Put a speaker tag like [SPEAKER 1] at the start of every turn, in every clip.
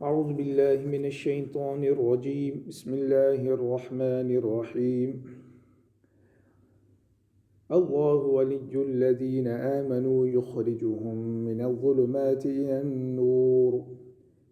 [SPEAKER 1] أعوذ بالله من الشيطان الرجيم بسم الله الرحمن الرحيم الله ولي الذين آمنوا يخرجهم من الظلمات إلى النور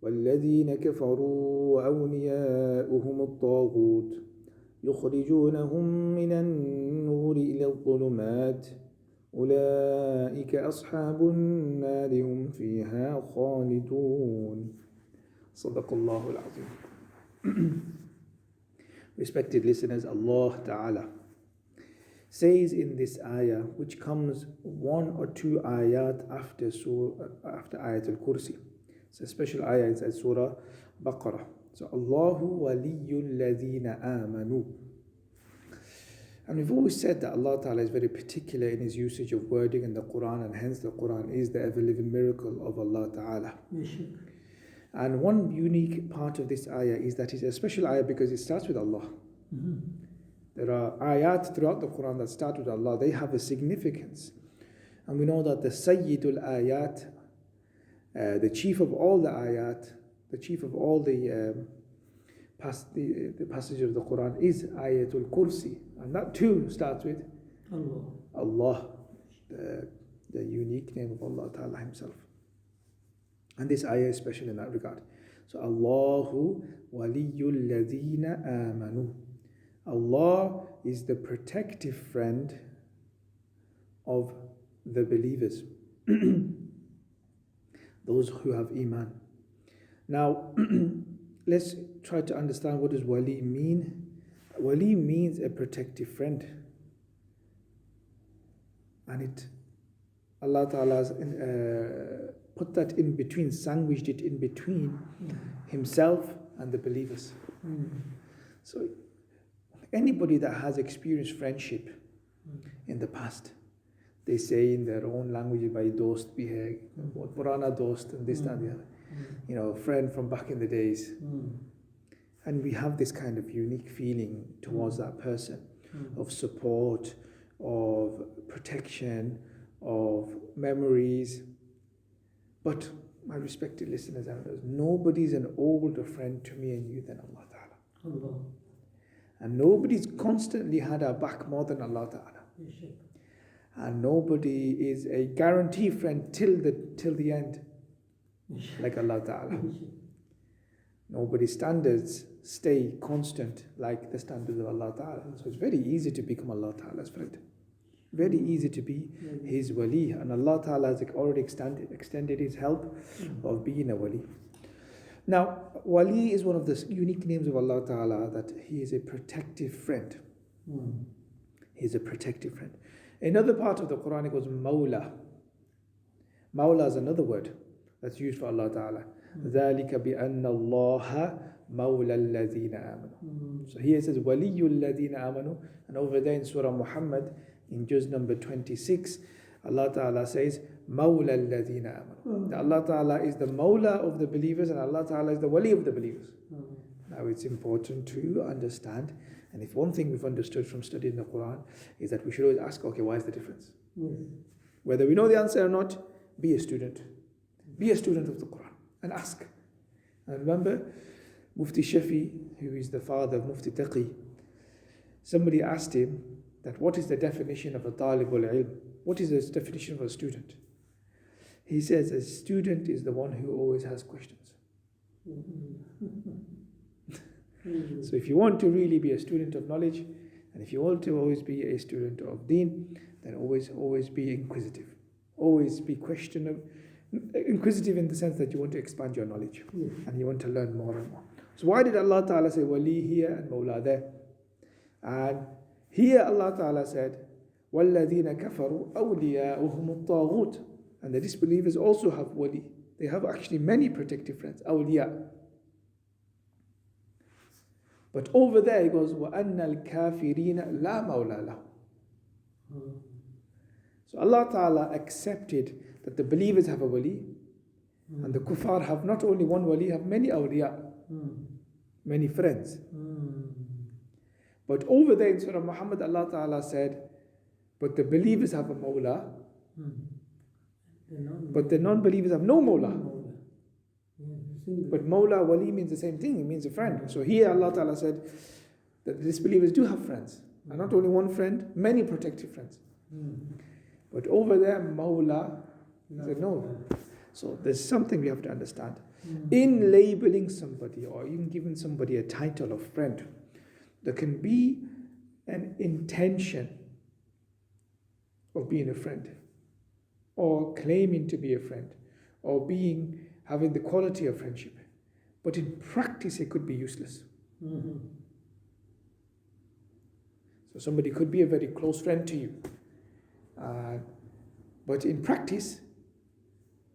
[SPEAKER 1] والذين كفروا أولياؤهم الطاغوت يخرجونهم من النور إلى الظلمات أولئك أصحاب النار هم فيها خالدون. Sadaqallahu al-Azim. Respected listeners, Allah Ta'ala says in this ayah, which comes one or two ayat after Ayat al-Kursi. It's a special ayah inside Surah Baqarah. So, Allahu waliyul ladhina amanu. And we've always said that Allah Ta'ala is very particular in His usage of wording in the Quran, and hence the Quran is the ever-living miracle of Allah Ta'ala. And one unique part of this ayah is that it's a special ayah because it starts with Allah. Mm-hmm. There are ayat throughout the Quran that start with Allah. They have a significance. And we know that the Sayyidul Ayat, the chief of all the ayat, the chief of all the passages of the Quran is Ayatul Kursi. And that too starts with Allah, the unique name of Allah Ta'ala Himself. And this ayah is special in that regard. So, Allahu waliyul ladhina amanu. Allah is the protective friend of the believers. Those who have iman. Now, let's try to understand what does wali mean. Wali means a protective friend. And Allah Ta'ala has put that in between, sandwiched it in between Himself and the believers. So anybody that has experienced friendship in the past, they say in their own language, by dost bhi hai, purana dost, and this and the other. You know, friend from back in the days. And we have this kind of unique feeling towards that person of support, of protection, of memories. But my respected listeners and others, nobody's an older friend to me and you than Allah Ta'ala. And nobody's constantly had our back more than Allah Ta'ala. And nobody is a guarantee friend till the end, like Allah Ta'ala. Nobody's standards stay constant like the standards of Allah Ta'ala. So it's very easy to become Allah Ta'ala's friend. Very easy to be His wali. And Allah Ta'ala has already extended His help of being a wali. Now, wali is one of the unique names of Allah Ta'ala, that He is a protective friend. He is a protective friend. Another part of the Quran, it goes Mawla. Mawla is another word that's used for Allah Ta'ala. ذَلِكَ بِأَنَّ اللَّهَ مَوْلَى الَّذِينَ آمَنُوا. So here it says وَلِيُّ الَّذِينَ آمَنُوا. And over there in Surah Muhammad, in juz number 26, Allah Ta'ala says, Mawla alladhina amanu. Allah Ta'ala is the Mawla of the believers, and Allah Ta'ala is the Wali of the believers. Now it's important to understand, and if one thing we've understood from studying the Quran is that we should always ask, okay, why is the difference? Whether we know the answer or not, be a student. Be a student of the Quran and ask. And remember, Mufti Shafi, who is the father of Mufti Taqi, somebody asked him, that what is the definition of a talibul ilm? What is the definition of a student? He says a student is the one who always has questions. So if you want to really be a student of knowledge, and if you want to always be a student of deen, then always be inquisitive. Always be inquisitive in the sense that you want to expand your knowledge and you want to learn more and more. So why did Allah Ta'ala say wali here and mawla there? And here Allah Ta'ala said, وَالَّذِينَ كَفَرُوا أَوْلِيَاؤُهُمُ الطَّاغُوتِ. And the disbelievers also have wali. They have actually many protective friends, awliya. But over there he goes, وَأَنَّ الْكَافِرِينَ لَا مَوْلَى لَهُ. So Allah Ta'ala accepted that the believers have a wali, and the kuffar have not only one wali, have many awliya, many friends. But over there in Surah Muhammad, Allah Ta'ala said, but the believers have a mawla, but the non-believers have no mawla. But Mawla, Wali means the same thing. It means a friend. So here Allah Ta'ala said that the disbelievers do have friends. And not only one friend, many protective friends. But over there, Mawla, he said no. So there's something we have to understand. In labeling somebody or even giving somebody a title of friend, there can be an intention of being a friend, or claiming to be a friend, or having the quality of friendship. But in practice, it could be useless. So somebody could be a very close friend to you. But in practice,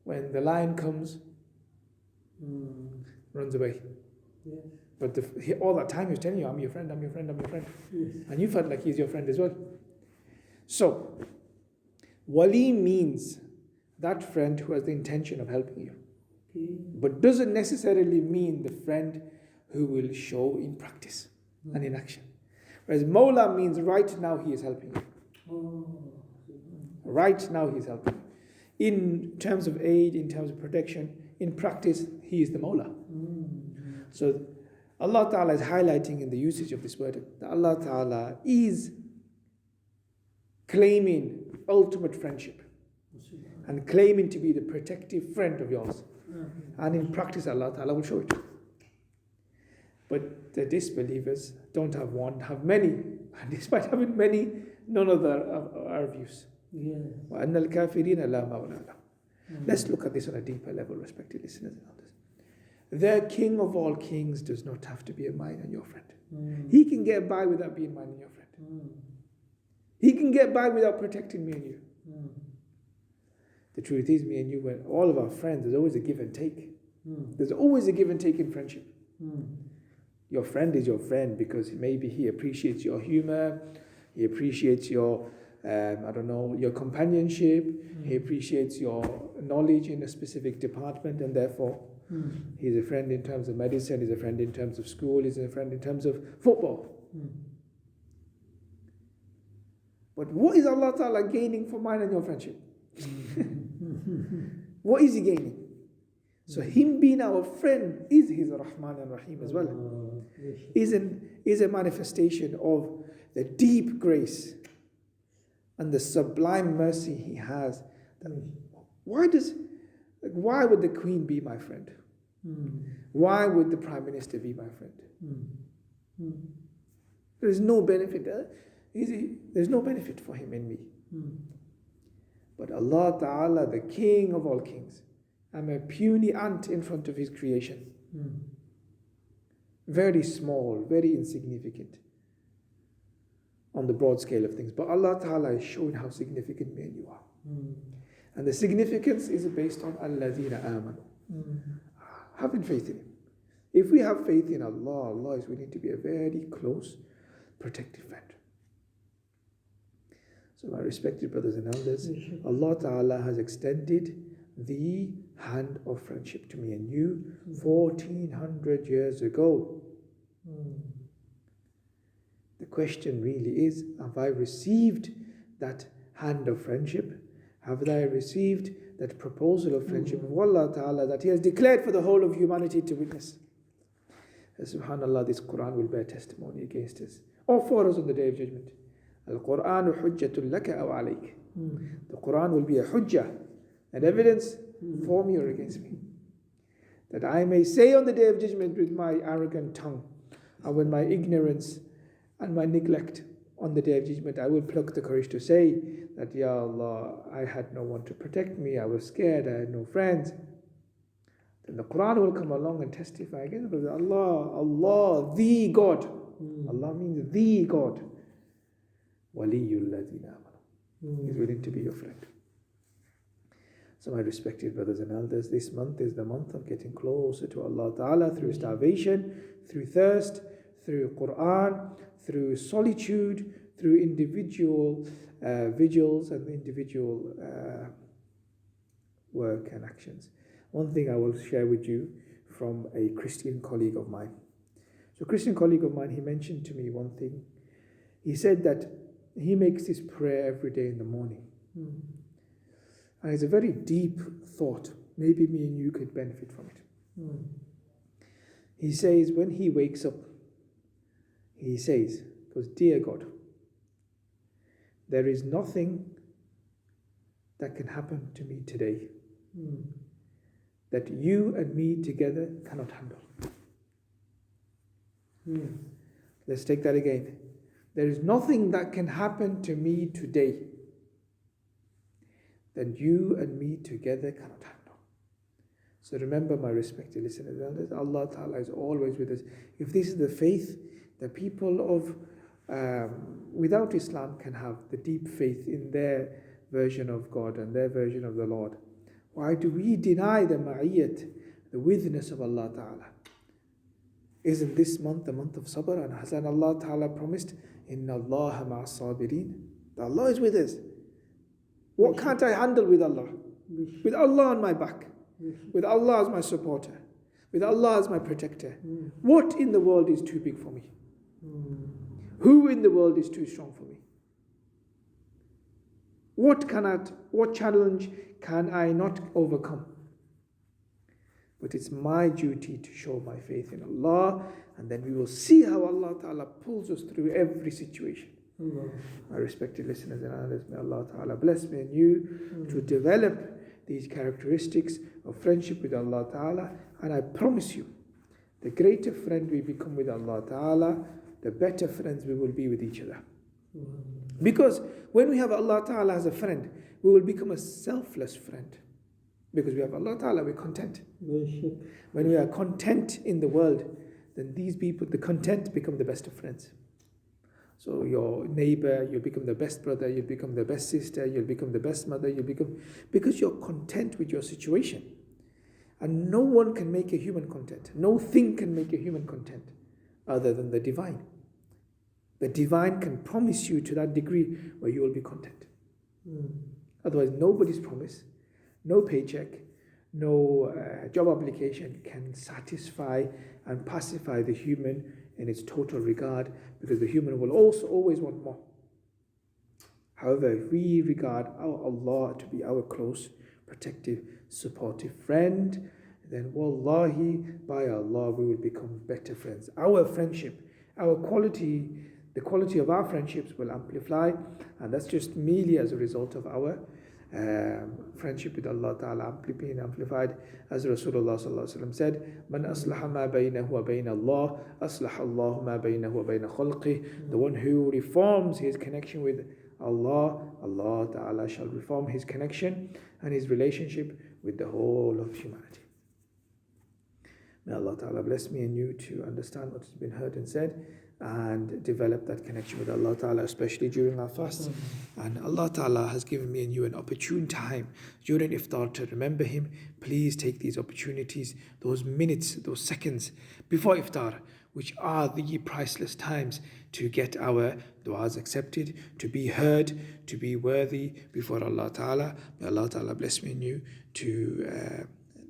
[SPEAKER 1] when the lion comes, runs away.
[SPEAKER 2] Yes.
[SPEAKER 1] But all that time he was telling you, I'm your friend, I'm your friend, I'm your friend.
[SPEAKER 2] Yes.
[SPEAKER 1] And you felt like he's your friend as well. So, Wali means that friend who has the intention of helping you.
[SPEAKER 2] Okay.
[SPEAKER 1] But doesn't necessarily mean the friend who will show in practice and in action. Whereas Mawla means right now he is helping you. Right now he is helping you. In terms of aid, in terms of protection, in practice, he is the Mawla. So Allah Ta'ala is highlighting in the usage of this word that Allah Ta'ala is claiming ultimate friendship and claiming to be the protective friend of yours. And in practice, Allah Ta'ala will show it. But the disbelievers don't have one, have many. And despite having many, none of them are of use. وَأَنَّ الْكَافِرِينَ لَا مَوْلَى لَهُمْ. Let's look at this on a deeper level, respected listeners and elders. The King of all kings does not have to be a mine and your friend. He can get by without being mine and your friend. He can get by without protecting me and you. The truth is, me and you, when all of our friends, there's always a give and take. There's always a give and take in friendship. Your friend is your friend because maybe he appreciates your humor, he appreciates your, your companionship, he appreciates your knowledge in a specific department, and therefore he's a friend in terms of medicine, he's a friend in terms of school, he's a friend in terms of football. But what is Allah Ta'ala gaining from mine and your friendship? What is he gaining? So him being our friend is his Rahman and Rahim as well. Is a manifestation of the deep grace and the sublime mercy he has. Why would the Queen be my friend? Why would the Prime Minister be my friend? There is no benefit. There's no benefit for him in me. But Allah Ta'ala, the King of all kings, I'm a puny ant in front of his creation. Very small, very insignificant on the broad scale of things. But Allah Ta'ala is showing how significant me and you are. And the significance is based on Alladhina amanu. Having faith in him. If we have faith in Allah, Allah is willing to be a very close, protective friend. So my respected brothers and elders, Allah Ta'ala has extended the hand of friendship to me and you 1400 years ago. The question really is, have I received that hand of friendship? Have I received that proposal of friendship of Allah Ta'ala that he has declared for the whole of humanity to witness? Subhanallah, this Quran will bear testimony against us or for us on the Day of Judgment. Al-Qur'anu hujjatun laka aw alayk. The Quran will be a hujjah, an evidence for me or against me. That I may say on the Day of Judgment with my arrogant tongue and with my ignorance and my neglect on the Day of Judgment, I will pluck the courage to say that, Ya Allah, I had no one to protect me, I was scared, I had no friends. Then the Quran will come along and testify again, Allah, the God. Allah means the God. Waliyul ladina amanu. He's willing to be your friend. So my respected brothers and elders, this month is the month of getting closer to Allah Ta'ala through starvation, through thirst, through Quran, through solitude, through individual vigils and individual work and actions. One thing I will share with you from a Christian colleague of mine. So a Christian colleague of mine, he mentioned to me one thing. He said that he makes this prayer every day in the morning. And it's a very deep thought. Maybe me and you could benefit from it. He says, when he wakes up, he says, because dear God, there is nothing that can happen to me today that you and me together cannot handle. Let's take that again. There is nothing that can happen to me today that you and me together cannot handle. So remember, my respected listeners, Allah Ta'ala is always with us. If this is the faith that people of without Islam can have, the deep faith in their version of God and their version of the Lord, why do we deny the ma'iyyat, the witness of Allah Ta'ala? Isn't this month the month of sabr? And hasn't Allah Ta'ala promised, Inna Allah ma'as sabirin? Allah is with us. What can't I handle with Allah? With Allah on my back, with Allah as my supporter, with Allah as my protector. What in the world is too big for me? Who in the world is too strong for me? What challenge can I not overcome? But it's my duty to show my faith in Allah, and then we will see how Allah Ta'ala pulls us through every situation. My respected listeners and others, may Allah Ta'ala bless me and you to develop these characteristics of friendship with Allah Ta'ala. And I promise you, the greater friend we become with Allah Ta'ala, the better friends we will be with each other. Because when we have Allah Ta'ala as a friend, we will become a selfless friend. Because we have Allah Ta'ala, we're content. When we are content in the world, then these people, the content, become the best of friends. So your neighbor, you'll become the best brother, you'll become the best sister, you'll become the best mother, because you're content with your situation. And no one can make a human content. No thing can make a human content other than the divine. The divine can promise you to that degree where you will be content. Otherwise, nobody's promise, no paycheck, no job application can satisfy and pacify the human in its total regard, because the human will also always want more. However, if we regard our Allah to be our close, protective, supportive friend, then wallahi, by Allah, we will become better friends. Our friendship, our quality, the quality of our friendships will amplify, and that's just merely as a result of our friendship with Allah Ta'ala being amplified. As Rasulullah Sallallahu Alaihi Wasallam said, Man aslaha ma baynahu wa bayna Allah, aslaha Allah ma baynahu wa bayna khalqih. The one who reforms his connection with Allah, Allah Ta'ala shall reform his connection and his relationship with the whole of humanity. May Allah Ta'ala bless me and you to understand what has been heard and said, and develop that connection with Allah Ta'ala, especially during our fast. And Allah Ta'ala has given me and you an opportune time during iftar to remember Him. Please take these opportunities, those minutes, those seconds before iftar, which are the priceless times to get our du'as accepted, to be heard, to be worthy before Allah Ta'ala. May Allah Ta'ala bless me and you to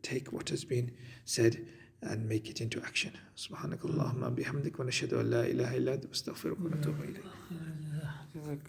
[SPEAKER 1] take what has been said and make it into action. Subhanakallahumma bihamdik wa nashhadu an la ilaha illa anta astaghfiruka wa atubu ilayk.